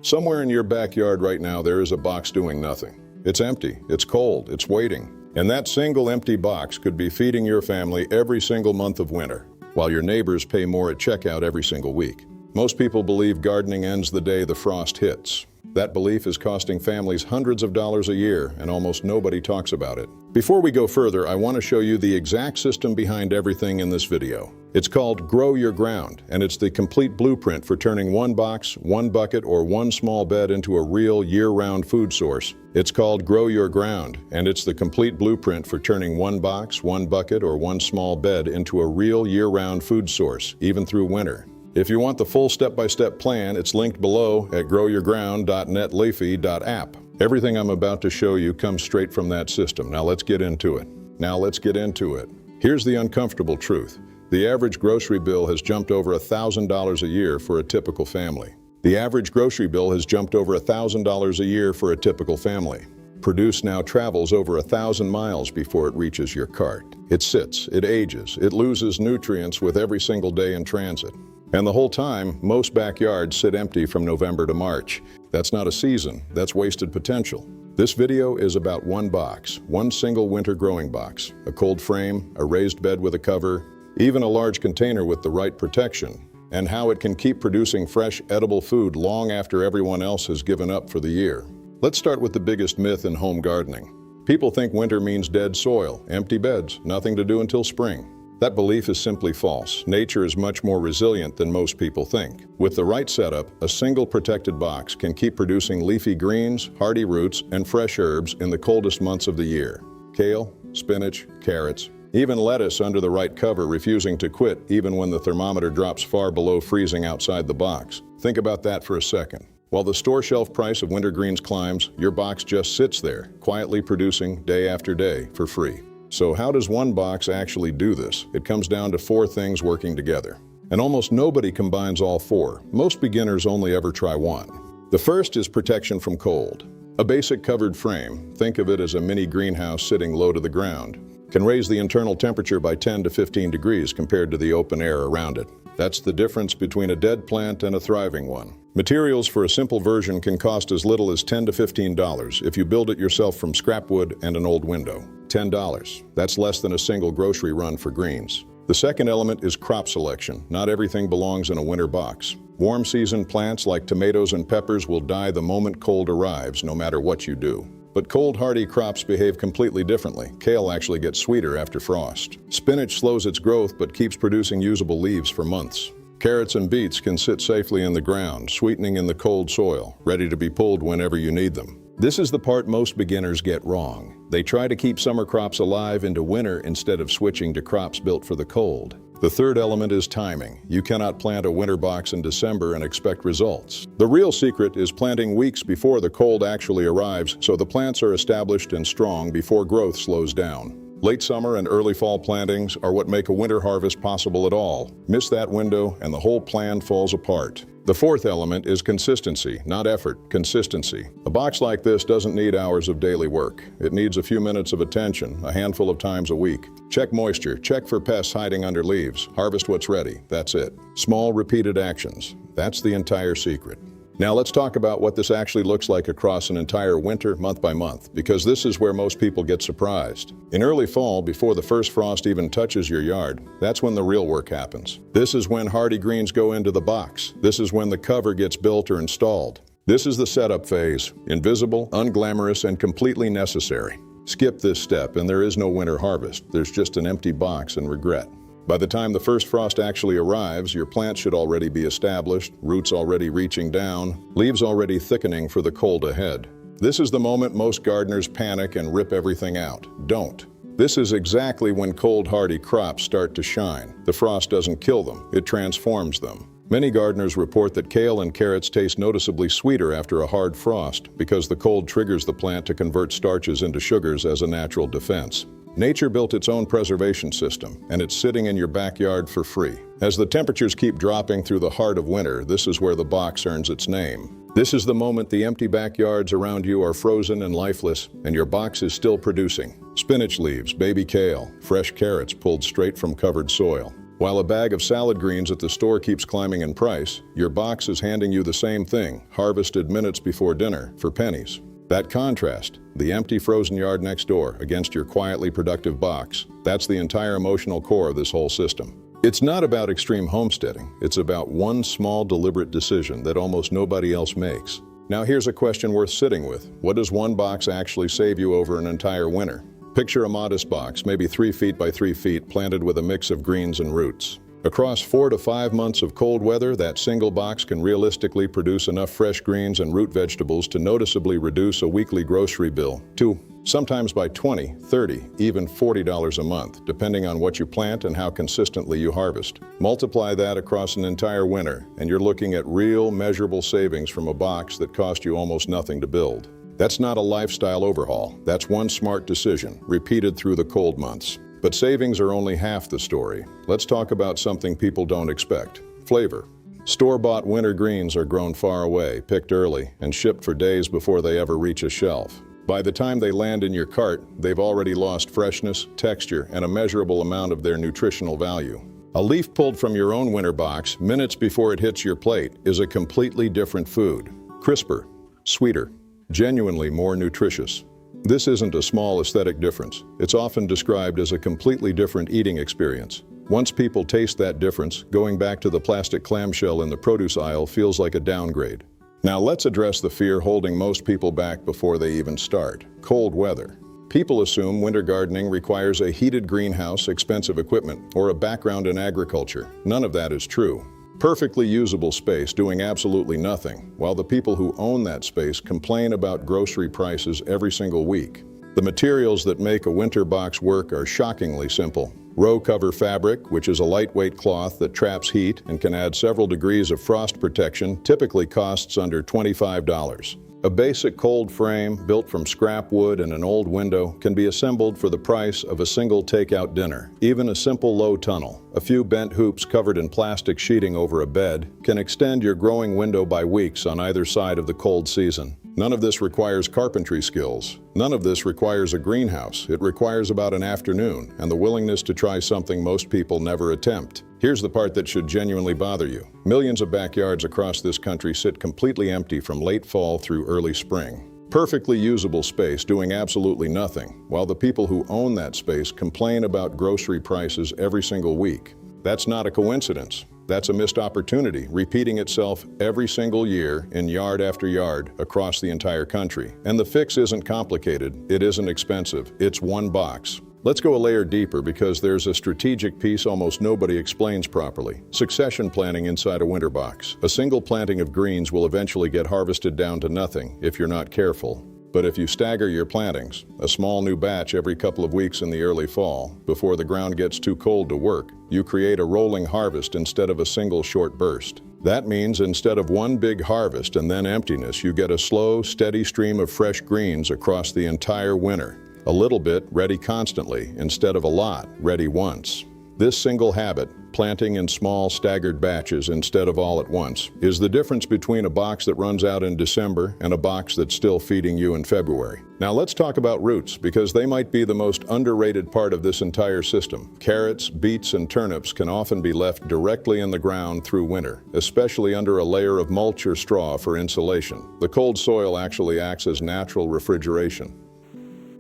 Somewhere in your backyard right now, there is a box doing nothing. It's empty, it's cold, it's waiting. And that single empty box could be feeding your family every single month of winter, while your neighbors pay more at checkout every single week. Most people believe gardening ends the day the frost hits. That belief is costing families hundreds of dollars a year, and almost nobody talks about it. Before we go further, I want to show you the exact system behind everything in this video. It's called GrowYourGround, and it's the complete blueprint for turning one box, one bucket, or one small bed into a real year-round food source. It's called GrowYourGround, and it's the complete blueprint for turning one box, one bucket, or one small bed into a real year-round food source, even through winter. If you want the full step-by-step plan, it's linked below at growyourground.netleafy.app. Everything I'm about to show you comes straight from that system. Now let's get into it. Here's the uncomfortable truth. The average grocery bill has jumped over $1,000 a year for a typical family. Produce now travels over 1,000 miles before it reaches your cart. It sits, it ages, it loses nutrients with every single day in transit. And the whole time, most backyards sit empty from November to March. That's not a season, that's wasted potential. This video is about one box, one single winter growing box, a cold frame, a raised bed with a cover, even a large container with the right protection, and how it can keep producing fresh, edible food long after everyone else has given up for the year. Let's start with the biggest myth in home gardening. People think winter means dead soil, empty beds, nothing to do until spring. That belief is simply false. Nature is much more resilient than most people think. With the right setup, a single protected box can keep producing leafy greens, hardy roots, and fresh herbs in the coldest months of the year. Kale, spinach, carrots, even lettuce under the right cover refusing to quit even when the thermometer drops far below freezing outside the box. Think about that for a second. While the store shelf price of winter greens climbs, your box just sits there, quietly producing day after day for free. So how does one box actually do this? It comes down to four things working together. And almost nobody combines all four. Most beginners only ever try one. The first is protection from cold. A basic covered frame, think of it as a mini greenhouse sitting low to the ground, can raise the internal temperature by 10 to 15 degrees compared to the open air around it. That's the difference between a dead plant and a thriving one. Materials for a simple version can cost as little as $10 to $15 if you build it yourself from scrap wood and an old window. $10. That's less than a single grocery run for greens. The second element is crop selection. Not everything belongs in a winter box. Warm season plants like tomatoes and peppers will die the moment cold arrives, no matter what you do. But cold hardy crops behave completely differently. Kale actually gets sweeter after frost. Spinach slows its growth but keeps producing usable leaves for months. Carrots and beets can sit safely in the ground, sweetening in the cold soil, ready to be pulled whenever you need them. This is the part most beginners get wrong. They try to keep summer crops alive into winter instead of switching to crops built for the cold. The third element is timing. You cannot plant a winter box in December and expect results. The real secret is planting weeks before the cold actually arrives, so the plants are established and strong before growth slows down. Late summer and early fall plantings are what make a winter harvest possible at all. Miss that window and the whole plan falls apart. The fourth element is consistency, not effort, consistency. A box like this doesn't need hours of daily work. It needs a few minutes of attention, a handful of times a week. Check moisture, check for pests hiding under leaves, harvest what's ready, that's it. Small, repeated actions, that's the entire secret. Now let's talk about what this actually looks like across an entire winter, month by month, because this is where most people get surprised. In early fall, before the first frost even touches your yard, that's when the real work happens. This is when hardy greens go into the box. This is when the cover gets built or installed. This is the setup phase, invisible, unglamorous, and completely necessary. Skip this step and there is no winter harvest. There's just an empty box and regret. By the time the first frost actually arrives, your plant should already be established, roots already reaching down, leaves already thickening for the cold ahead. This is the moment most gardeners panic and rip everything out. Don't. This is exactly when cold hardy crops start to shine. The frost doesn't kill them, it transforms them. Many gardeners report that kale and carrots taste noticeably sweeter after a hard frost because the cold triggers the plant to convert starches into sugars as a natural defense. Nature built its own preservation system, and it's sitting in your backyard for free. As the temperatures keep dropping through the heart of winter, this is where the box earns its name. This is the moment the empty backyards around you are frozen and lifeless, and your box is still producing. Spinach leaves, baby kale, fresh carrots pulled straight from covered soil. While a bag of salad greens at the store keeps climbing in price, your box is handing you the same thing, harvested minutes before dinner, for pennies. That contrast, the empty frozen yard next door against your quietly productive box, that's the entire emotional core of this whole system. It's not about extreme homesteading, it's about one small deliberate decision that almost nobody else makes. Now here's a question worth sitting with. What does one box actually save you over an entire winter? Picture a modest box, maybe 3 feet by 3 feet, planted with a mix of greens and roots. Across 4 to 5 months of cold weather, that single box can realistically produce enough fresh greens and root vegetables to noticeably reduce a weekly grocery bill to sometimes by $20, $30, even $40 a month, depending on what you plant and how consistently you harvest. Multiply that across an entire winter, and you're looking at real, measurable savings from a box that cost you almost nothing to build. That's not a lifestyle overhaul. That's one smart decision, repeated through the cold months. But savings are only half the story. Let's talk about something people don't expect: flavor. Store-bought winter greens are grown far away, picked early, and shipped for days before they ever reach a shelf. By the time they land in your cart, they've already lost freshness, texture, and a measurable amount of their nutritional value. A leaf pulled from your own winter box minutes before it hits your plate is a completely different food. Crisper, sweeter, genuinely more nutritious. This isn't a small aesthetic difference. It's often described as a completely different eating experience. Once people taste that difference, going back to the plastic clamshell in the produce aisle feels like a downgrade. Now let's address the fear holding most people back before they even start: cold weather. People assume winter gardening requires a heated greenhouse, expensive equipment, or a background in agriculture. None of that is true. Perfectly usable space doing absolutely nothing, while the people who own that space complain about grocery prices every single week. The materials that make a winter box work are shockingly simple. Row cover fabric, which is a lightweight cloth that traps heat and can add several degrees of frost protection, typically costs under $25. A basic cold frame, built from scrap wood and an old window, can be assembled for the price of a single takeout dinner. Even a simple low tunnel, a few bent hoops covered in plastic sheeting over a bed, can extend your growing window by weeks on either side of the cold season. None of this requires carpentry skills. None of this requires a greenhouse. It requires about an afternoon and the willingness to try something most people never attempt. Here's the part that should genuinely bother you. Millions of backyards across this country sit completely empty from late fall through early spring. Perfectly usable space doing absolutely nothing, while the people who own that space complain about grocery prices every single week. That's not a coincidence. That's a missed opportunity, repeating itself every single year in yard after yard across the entire country. And the fix isn't complicated, it isn't expensive, it's one box. Let's go a layer deeper because there's a strategic piece almost nobody explains properly: succession planning inside a winter box. A single planting of greens will eventually get harvested down to nothing if you're not careful. But if you stagger your plantings, a small new batch every couple of weeks in the early fall, before the ground gets too cold to work, you create a rolling harvest instead of a single short burst. That means instead of one big harvest and then emptiness, you get a slow, steady stream of fresh greens across the entire winter. A little bit, ready constantly, instead of a lot, ready once. This single habit, planting in small, staggered batches instead of all at once, is the difference between a box that runs out in December and a box that's still feeding you in February. Now let's talk about roots, because they might be the most underrated part of this entire system. Carrots, beets, and turnips can often be left directly in the ground through winter, especially under a layer of mulch or straw for insulation. The cold soil actually acts as natural refrigeration.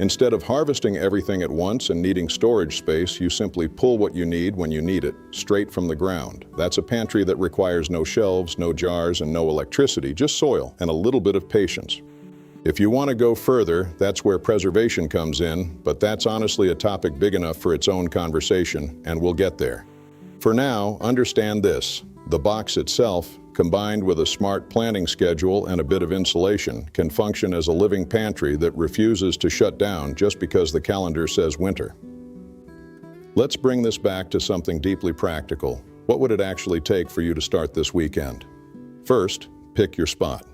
Instead of harvesting everything at once and needing storage space, you simply pull what you need when you need it, straight from the ground. That's a pantry that requires no shelves, no jars, and no electricity, just soil and a little bit of patience. If you want to go further, that's where preservation comes in, but that's honestly a topic big enough for its own conversation, and we'll get there. For now, understand this: the box itself, combined with a smart planting schedule and a bit of insulation, can function as a living pantry that refuses to shut down just because the calendar says winter. Let's bring this back to something deeply practical. What would it actually take for you to start this weekend? First, pick your spot.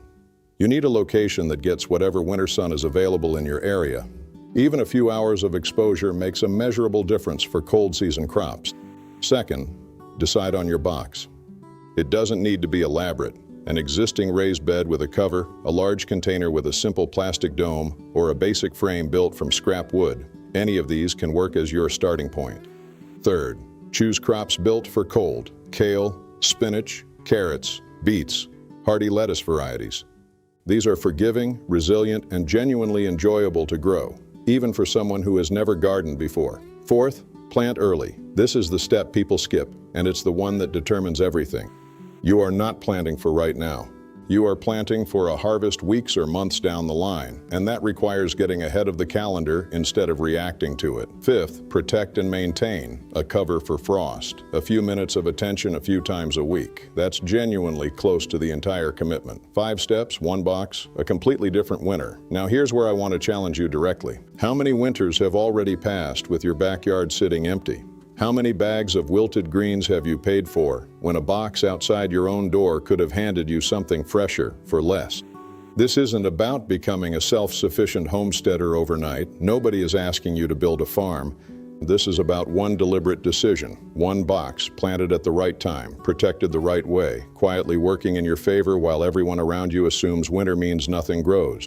You need a location that gets whatever winter sun is available in your area. Even a few hours of exposure makes a measurable difference for cold season crops. Second, decide on your box. It doesn't need to be elaborate. An existing raised bed with a cover, a large container with a simple plastic dome, or a basic frame built from scrap wood. Any of these can work as your starting point. Third, Choose crops built for cold: kale, spinach, carrots, beets, hardy lettuce varieties. These are forgiving, resilient, and genuinely enjoyable to grow, even for someone who has never gardened before. Fourth, plant early. This is the step people skip, and it's the one that determines everything. You are not planting for right now. You are planting for a harvest weeks or months down the line, and that requires getting ahead of the calendar instead of reacting to it. Fifth, protect and maintain. A cover for frost. A few minutes of attention a few times a week. That's genuinely close to the entire commitment. 5 steps, 1 box, a completely different winter. Now here's where I want to challenge you directly. How many winters have already passed with your backyard sitting empty? How many bags of wilted greens have you paid for when a box outside your own door could have handed you something fresher for less? This isn't about becoming a self-sufficient homesteader overnight. Nobody is asking you to build a farm. This is about one deliberate decision, one box planted at the right time, protected the right way, quietly working in your favor while everyone around you assumes winter means nothing grows.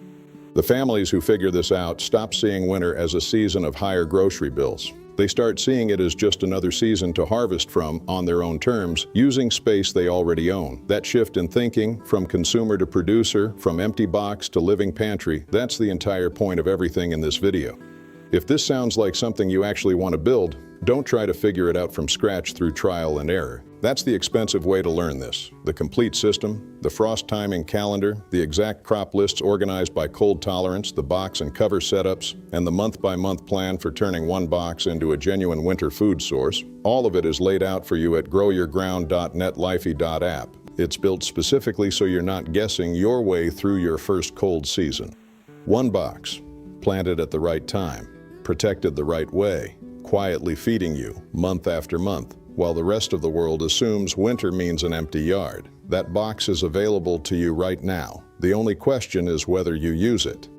The families who figure this out stop seeing winter as a season of higher grocery bills. They start seeing it as just another season to harvest from on their own terms, using space they already own. That shift in thinking, from consumer to producer, from empty box to living pantry, that's the entire point of everything in this video. If this sounds like something you actually want to build, don't try to figure it out from scratch through trial and error. That's the expensive way to learn this. The complete system, the frost timing calendar, the exact crop lists organized by cold tolerance, the box and cover setups, and the month-by-month plan for turning one box into a genuine winter food source. All of it is laid out for you at growyourground.netlifey.app. It's built specifically so you're not guessing your way through your first cold season. One box, planted at the right time, protected the right way, quietly feeding you month after month, while the rest of the world assumes winter means an empty yard. That box is available to you right now. The only question is whether you use it.